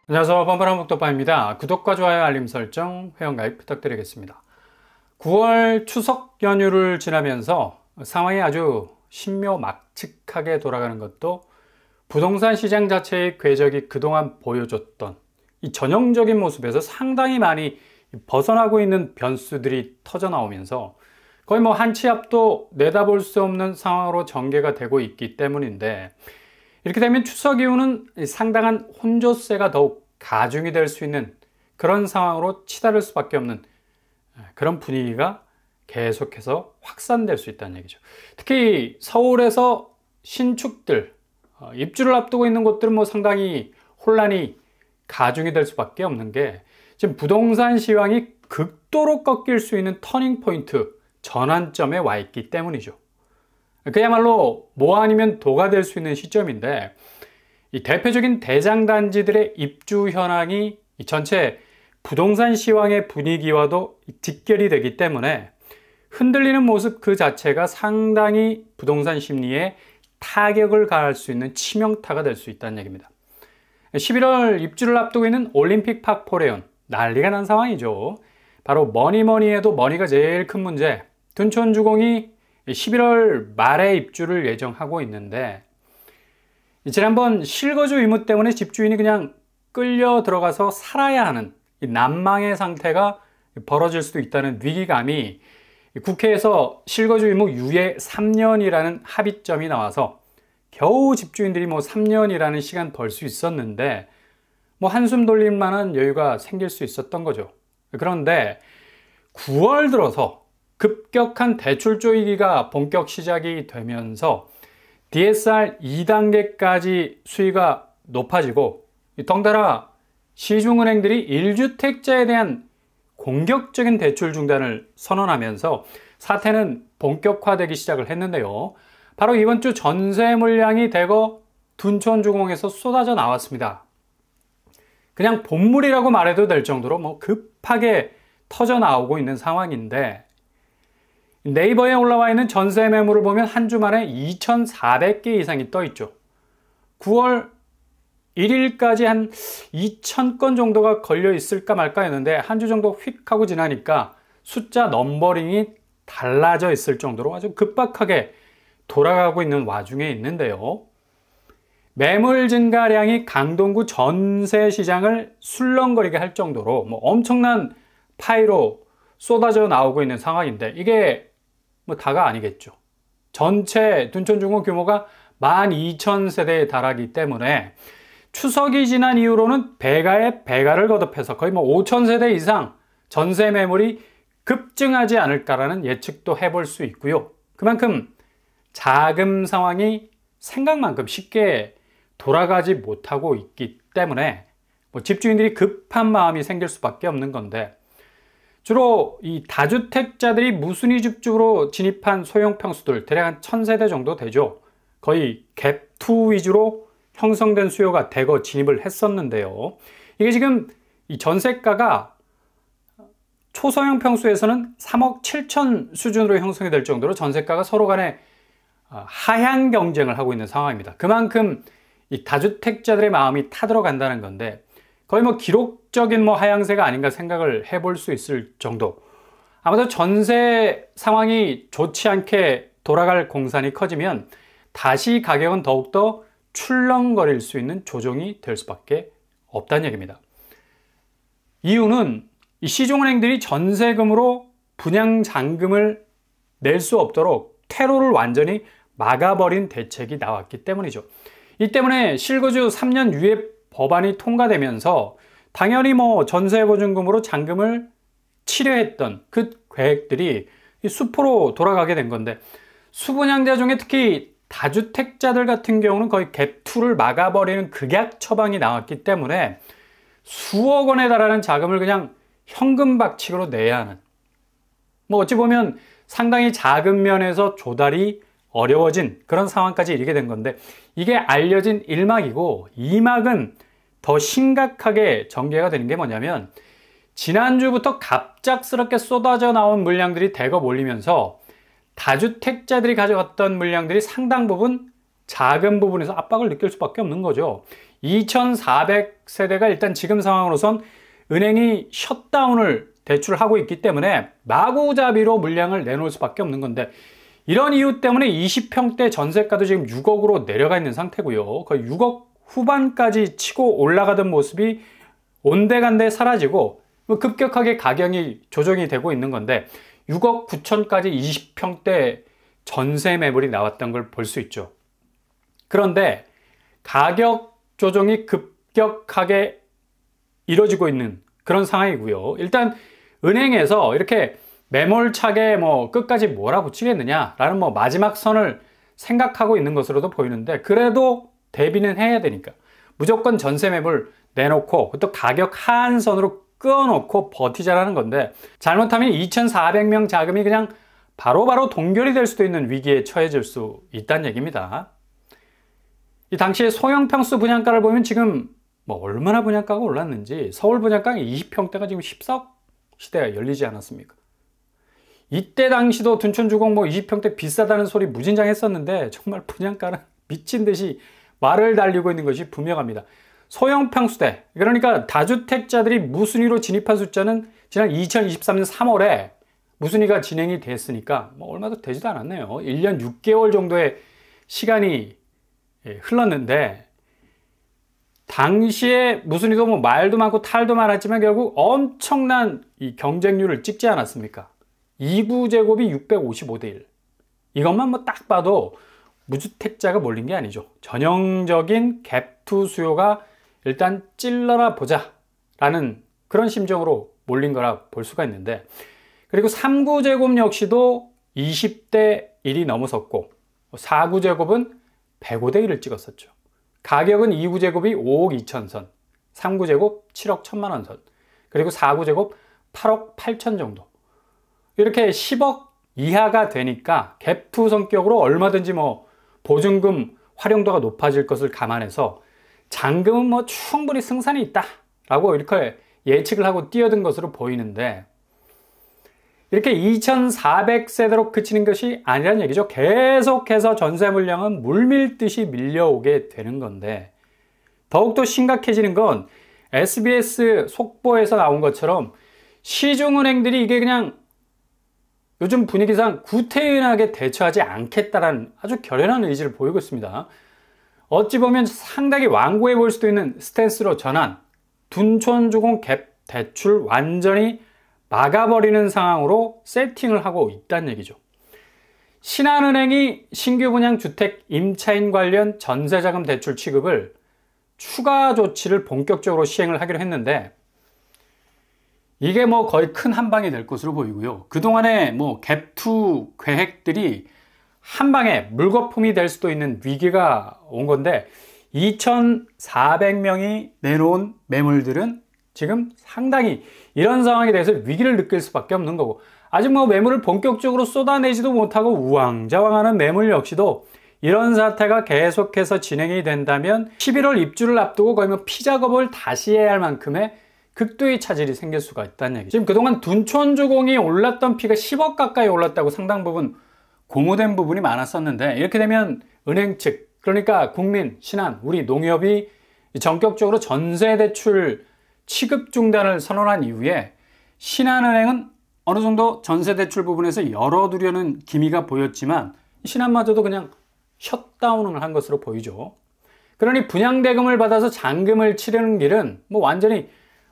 안녕하세요. 뻔뻔한북덕바입니다. 구독과 좋아요, 알림 설정, 회원가입 부탁드리겠습니다. 9월 추석 연휴를 지나면서 상황이 아주 신묘막측하게 돌아가는 것도 부동산 시장 자체의 궤적이 그동안 보여줬던 이 전형적인 모습에서 상당히 많이 벗어나고 있는 변수들이 터져 나오면서 거의 한 치 앞도 내다볼 수 없는 상황으로 전개가 되고 있기 때문인데, 이렇게 되면 추석 이후는 상당한 혼조세가 더욱 가중이 될 수 있는 그런 상황으로 치달을 수밖에 없는 그런 분위기가 계속해서 확산될 수 있다는 얘기죠. 특히 서울에서 신축들, 입주를 앞두고 있는 곳들은 상당히 혼란이 가중이 될 수밖에 없는 게, 지금 부동산 시황이 극도로 꺾일 수 있는 터닝 포인트, 전환점에 와 있기 때문이죠. 그야말로 뭐 아니면 도가 될 수 있는 시점인데, 이 대표적인 대장단지들의 입주 현황이 이 전체 부동산 시황의 분위기와도 직결이 되기 때문에 흔들리는 모습 그 자체가 상당히 부동산 심리에 타격을 가할 수 있는 치명타가 될 수 있다는 얘기입니다. 11월 입주를 앞두고 있는 올림픽 파크 포레온, 난리가 난 상황이죠. 바로 뭐니 해도 머니가 제일 큰 문제, 둔촌주공이 11월 말에 입주를 예정하고 있는데, 지난번 실거주 의무 때문에 집주인이 그냥 끌려 들어가서 살아야 하는 이 난망의 상태가 벌어질 수도 있다는 위기감이 국회에서 실거주 의무 유예 3년이라는 합의점이 나와서 겨우 집주인들이 3년이라는 시간 벌 수 있었는데 한숨 돌릴 만한 여유가 생길 수 있었던 거죠. 그런데 9월 들어서 급격한 대출 조이기가 본격 시작이 되면서 DSR 2단계까지 수위가 높아지고, 덩달아 시중은행들이 1주택자에 대한 공격적인 대출 중단을 선언하면서 사태는 본격화되기 시작을 했는데요. 바로 이번 주 전세 물량이 대거 둔촌주공에서 쏟아져 나왔습니다. 그냥 본물이라고 말해도 될 정도로 급하게 터져 나오고 있는 상황인데, 네이버에 올라와 있는 전세 매물을 보면 한 주 만에 2,400개 이상이 떠 있죠. 9월 1일까지 한 2,000건 정도가 걸려 있을까 말까 했는데, 한 주 정도 휙 하고 지나니까 숫자 넘버링이 달라져 있을 정도로 아주 급박하게 돌아가고 있는 와중에 있는데요. 매물 증가량이 강동구 전세 시장을 술렁거리게 할 정도로 엄청난 파이로 쏟아져 나오고 있는 상황인데, 이게 다가 아니겠죠. 전체 둔촌주공 규모가 12,000세대에 달하기 때문에 추석이 지난 이후로는 배가에 배가를 거듭해서 거의 5,000세대 이상 전세 매물이 급증하지 않을까라는 예측도 해볼 수 있고요. 그만큼 자금 상황이 생각만큼 쉽게 돌아가지 못하고 있기 때문에 집주인들이 급한 마음이 생길 수밖에 없는 건데, 주로 이 다주택자들이 무순위 집주로 진입한 소형 평수들 대략 한 1,000세대 정도 되죠. 거의 갭2 위주로 형성된 수요가 대거 진입을 했었는데요. 이게 지금 이 전세가가 초소형 평수에서는 3억 7천 수준으로 형성이 될 정도로 전세가가 서로 간에 하향 경쟁을 하고 있는 상황입니다. 그만큼 이 다주택자들의 마음이 타들어간다는 건데, 거의 기록적인 하향세가 아닌가 생각을 해볼 수 있을 정도. 아마도 전세 상황이 좋지 않게 돌아갈 공산이 커지면 다시 가격은 더욱더 출렁거릴 수 있는 조정이 될 수밖에 없다는 얘기입니다. 이유는 이 시중은행들이 전세금으로 분양잔금을 낼 수 없도록 퇴로를 완전히 막아버린 대책이 나왔기 때문이죠. 이 때문에 실거주 3년 유예 법안이 통과되면서 당연히 전세보증금으로 잔금을 치려했던 그 계획들이 수포로 돌아가게 된 건데, 수분양자 중에 특히 다주택자들 같은 경우는 거의 갭2를 막아버리는 극약 처방이 나왔기 때문에 수억 원에 달하는 자금을 그냥 현금 박치기로 내야 하는, 어찌 보면 상당히 자금 면에서 조달이 어려워진 그런 상황까지 이르게 된 건데, 이게 알려진 1막이고 2막은 더 심각하게 전개가 되는 게 뭐냐면, 지난주부터 갑작스럽게 쏟아져 나온 물량들이 대거 몰리면서 다주택자들이 가져갔던 물량들이 상당 부분 작은 부분에서 압박을 느낄 수밖에 없는 거죠. 2400세대가 일단 지금 상황으로선 은행이 셧다운을 대출하고 있기 때문에 마구잡이로 물량을 내놓을 수밖에 없는 건데, 이런 이유 때문에 20평대 전세가도 지금 6억으로 내려가 있는 상태고요. 거의 6억 후반까지 치고 올라가던 모습이 온데간데 사라지고 급격하게 가격이 조정이 되고 있는 건데, 6억 9천까지 20평대 전세 매물이 나왔던 걸 볼 수 있죠. 그런데 가격 조정이 급격하게 이뤄지고 있는 그런 상황이고요. 일단 은행에서 이렇게 매몰차게 끝까지 몰아붙이겠느냐라는 마지막 선을 생각하고 있는 것으로도 보이는데, 그래도 대비는 해야 되니까 무조건 전세 매물 내놓고 또 가격 하한선으로 끊어놓고 버티자라는 건데, 잘못하면 2,400명 자금이 그냥 바로바로 동결이 될 수도 있는 위기에 처해질 수 있다는 얘기입니다. 이 당시에 소형 평수 분양가를 보면 지금 얼마나 분양가가 올랐는지, 서울 분양가가 20평대가 지금 14억 시대가 열리지 않았습니까? 이때 당시도 둔촌주공 20평대 비싸다는 소리 무진장했었는데, 정말 분양가는 미친 듯이 말을 달리고 있는 것이 분명합니다. 소형 평수대, 그러니까 다주택자들이 무순위로 진입한 숫자는 지난 2023년 3월에 무순위가 진행이 됐으니까 얼마도 되지도 않았네요. 1년 6개월 정도의 시간이 흘렀는데, 당시에 무순위도 말도 많고 탈도 많았지만 결국 엄청난 이 경쟁률을 찍지 않았습니까? 2구 제곱이 655대 1. 이것만 딱 봐도 무주택자가 몰린 게 아니죠. 전형적인 갭투 수요가 일단 찔러라 보자 라는 그런 심정으로 몰린 거라 볼 수가 있는데, 그리고 3구 제곱 역시도 20대 1이 넘어섰고, 4구 제곱은 105대 1을 찍었었죠. 가격은 2구 제곱이 5억 2천 선, 3구 제곱 7억 1천만 원 선, 그리고 4구 제곱 8억 8천 정도. 이렇게 10억 이하가 되니까 갭투 성격으로 얼마든지 보증금 활용도가 높아질 것을 감안해서 잔금은 충분히 승산이 있다라고 이렇게 예측을 하고 뛰어든 것으로 보이는데, 이렇게 2,400세대로 그치는 것이 아니란 얘기죠. 계속해서 전세 물량은 물밀듯이 밀려오게 되는 건데, 더욱더 심각해지는 건 SBS 속보에서 나온 것처럼 시중은행들이 이게 그냥 요즘 분위기상 구태연하게 대처하지 않겠다라는 아주 결연한 의지를 보이고 있습니다. 어찌 보면 상당히 완고해 보일 수도 있는 스탠스로 전환, 둔촌주공 갭 대출 완전히 막아버리는 상황으로 세팅을 하고 있다는 얘기죠. 신한은행이 신규 분양 주택 임차인 관련 전세자금 대출 취급을 추가 조치를 본격적으로 시행을 하기로 했는데, 이게 거의 큰 한방이 될 것으로 보이고요. 그동안의 갭투 계획들이 한방에 물거품이 될 수도 있는 위기가 온 건데, 2,400명이 내놓은 매물들은 지금 상당히 이런 상황에 대해서 위기를 느낄 수밖에 없는 거고, 아직 매물을 본격적으로 쏟아내지도 못하고 우왕좌왕하는 매물 역시도 이런 사태가 계속해서 진행이 된다면 11월 입주를 앞두고 거의 피 작업을 다시 해야 할 만큼의 극도의 차질이 생길 수가 있다는 얘기죠. 지금 그동안 둔촌주공이 올랐던 피가 10억 가까이 올랐다고 상당 부분 고무된 부분이 많았었는데, 이렇게 되면 은행 측, 그러니까 국민, 신한, 우리 농협이 전격적으로 전세대출 취급 중단을 선언한 이후에 신한은행은 어느 정도 전세대출 부분에서 열어두려는 기미가 보였지만, 신한마저도 그냥 셧다운을 한 것으로 보이죠. 그러니 분양대금을 받아서 잔금을 치르는 길은 완전히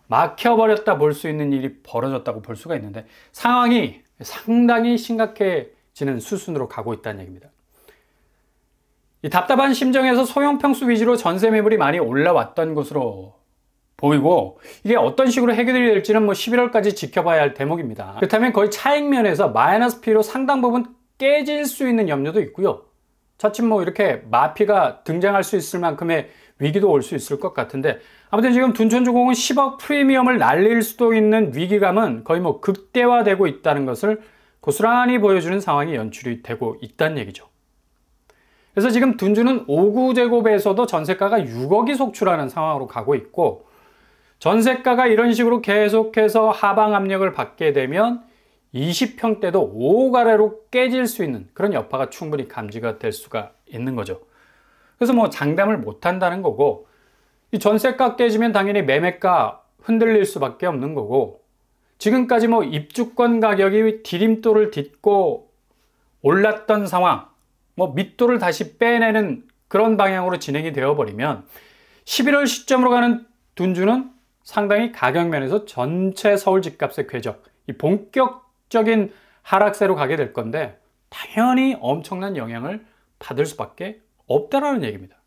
막혀버렸다 볼 수 있는 일이 벌어졌다고 볼 수가 있는데, 상황이 상당히 심각해지는 수순으로 가고 있다는 얘기입니다. 이 답답한 심정에서 소형 평수 위주로 전세 매물이 많이 올라왔던 것으로 보이고, 이게 어떤 식으로 해결이 될지는 11월까지 지켜봐야 할 대목입니다. 그렇다면 거의 차익면에서 마이너스 P로 상당 부분 깨질 수 있는 염려도 있고요. 차츰 이렇게 마피가 등장할 수 있을 만큼의 위기도 올 수 있을 것 같은데, 아무튼 지금 둔촌주공은 10억 프리미엄을 날릴 수도 있는 위기감은 거의 극대화되고 있다는 것을 고스란히 보여주는 상황이 연출이 되고 있다는 얘기죠. 그래서 지금 둔주는 5구 제곱에서도 전세가가 6억이 속출하는 상황으로 가고 있고, 전세가가 이런 식으로 계속해서 하방 압력을 받게 되면 20평대도 5억 아래로 깨질 수 있는 그런 여파가 충분히 감지가 될 수가 있는 거죠. 그래서 뭐 장담을 못 한다는 거고, 이 전세가 깨지면 당연히 매매가 흔들릴 수밖에 없는 거고, 지금까지 뭐 입주권 가격이 디딤돌을 딛고 올랐던 상황, 뭐 밑돌을 다시 빼내는 그런 방향으로 진행이 되어버리면 11월 시점으로 가는 둔주는 상당히 가격면에서 전체 서울 집값의 궤적, 이 본격적인 하락세로 가게 될 건데 당연히 엄청난 영향을 받을 수밖에 없다라는 얘기입니다.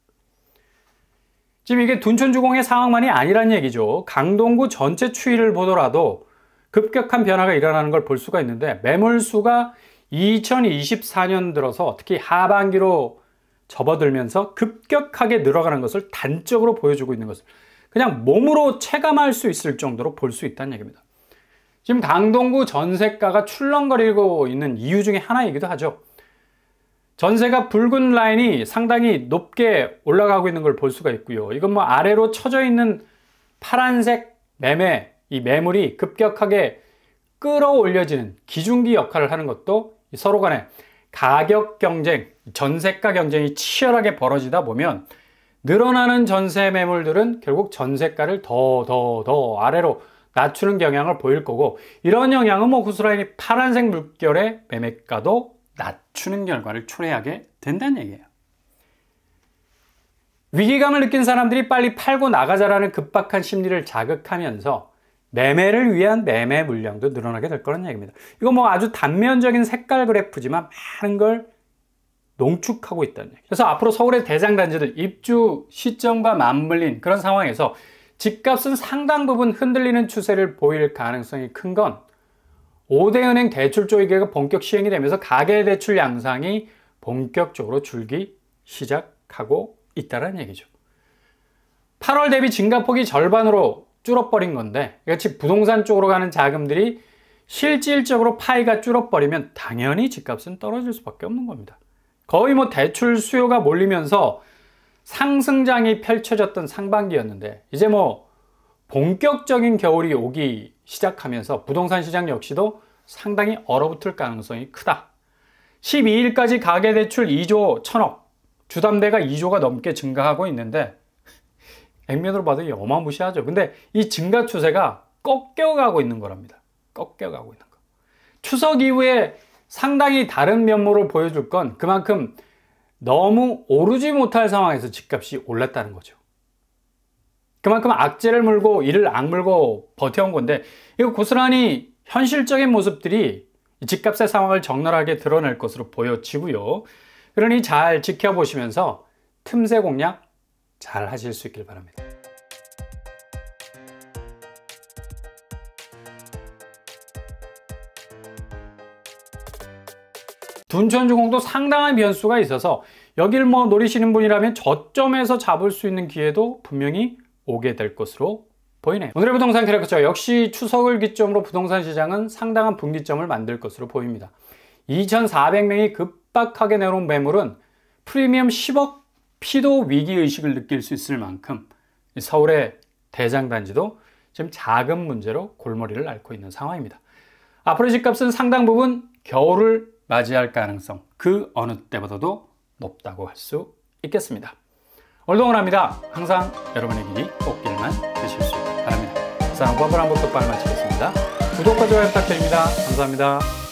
지금 이게 둔촌주공의 상황만이 아니란 얘기죠. 강동구 전체 추이를 보더라도 급격한 변화가 일어나는 걸 볼 수가 있는데, 매물수가 2024년 들어서 특히 하반기로 접어들면서 급격하게 늘어가는 것을 단적으로 보여주고 있는 것을 그냥 몸으로 체감할 수 있을 정도로 볼 수 있다는 얘기입니다. 지금 강동구 전세가가 출렁거리고 있는 이유 중에 하나이기도 하죠. 전세가 붉은 라인이 상당히 높게 올라가고 있는 걸 볼 수가 있고요. 이건 뭐 아래로 쳐져 있는 파란색 매매, 이 매물이 급격하게 끌어올려지는 기중기 역할을 하는 것도 서로 간에 가격 경쟁, 전세가 경쟁이 치열하게 벌어지다 보면 늘어나는 전세 매물들은 결국 전세가를 더 아래로 낮추는 경향을 보일 거고, 이런 영향은 뭐 고스란히 파란색 물결의 매매가도 낮추는 결과를 초래하게 된다는 얘기예요. 위기감을 느낀 사람들이 빨리 팔고 나가자라는 급박한 심리를 자극하면서 매매를 위한 매매 물량도 늘어나게 될 거라는 얘기입니다. 이거 뭐 아주 단면적인 색깔 그래프지만 많은 걸 농축하고 있다는 얘기죠. 그래서 앞으로 서울의 대장단지들 입주 시점과 맞물린 그런 상황에서 집값은 상당 부분 흔들리는 추세를 보일 가능성이 큰 건 5대 은행 대출 조이개가 본격 시행이 되면서 가계대출 양상이 본격적으로 줄기 시작하고 있다는 얘기죠. 8월 대비 증가폭이 절반으로 줄어버린 건데, 같이 부동산 쪽으로 가는 자금들이 실질적으로 파이가 줄어버리면 당연히 집값은 떨어질 수밖에 없는 겁니다. 거의 뭐 대출 수요가 몰리면서 상승장이 펼쳐졌던 상반기였는데, 이제 뭐 본격적인 겨울이 오기 시작하면서 부동산 시장 역시도 상당히 얼어붙을 가능성이 크다. 12일까지 가계대출 2조 1천억, 주담대가 2조가 넘게 증가하고 있는데 액면으로 봐도 어마무시하죠. 근데 이 증가 추세가 꺾여가고 있는 거랍니다. 꺾여가고 있는 거. 추석 이후에 상당히 다른 면모를 보여줄 건 그만큼 너무 오르지 못할 상황에서 집값이 올랐다는 거죠. 그만큼 악재를 물고 이를 악물고 버텨온 건데, 이거 고스란히 현실적인 모습들이 집값의 상황을 적나라하게 드러낼 것으로 보여지고요. 그러니 잘 지켜보시면서 틈새 공략 잘 하실 수 있길 바랍니다. 둔촌주공도 상당한 변수가 있어서 여길 뭐 노리시는 분이라면 저점에서 잡을 수 있는 기회도 분명히 오게 될 것으로 보이네요. 오늘의 부동산 캐릭터 역시 추석을 기점으로 부동산 시장은 상당한 분기점을 만들 것으로 보입니다. 2,400명이 급박하게 내놓은 매물은 프리미엄 10억 피도 위기의식을 느낄 수 있을 만큼 서울의 대장단지도 지금 자금 문제로 골머리를 앓고 있는 상황입니다. 앞으로 집값은 상당 부분 겨울을 맞이할 가능성 그 어느 때보다도 높다고 할 수 있겠습니다. 오늘도 응원합니다. 항상 여러분의 길이 꽃길만 되실 수 있길 바랍니다. 부산 오빠불 한번 똑바로 마치겠습니다. 구독과 좋아요 부탁드립니다. 감사합니다.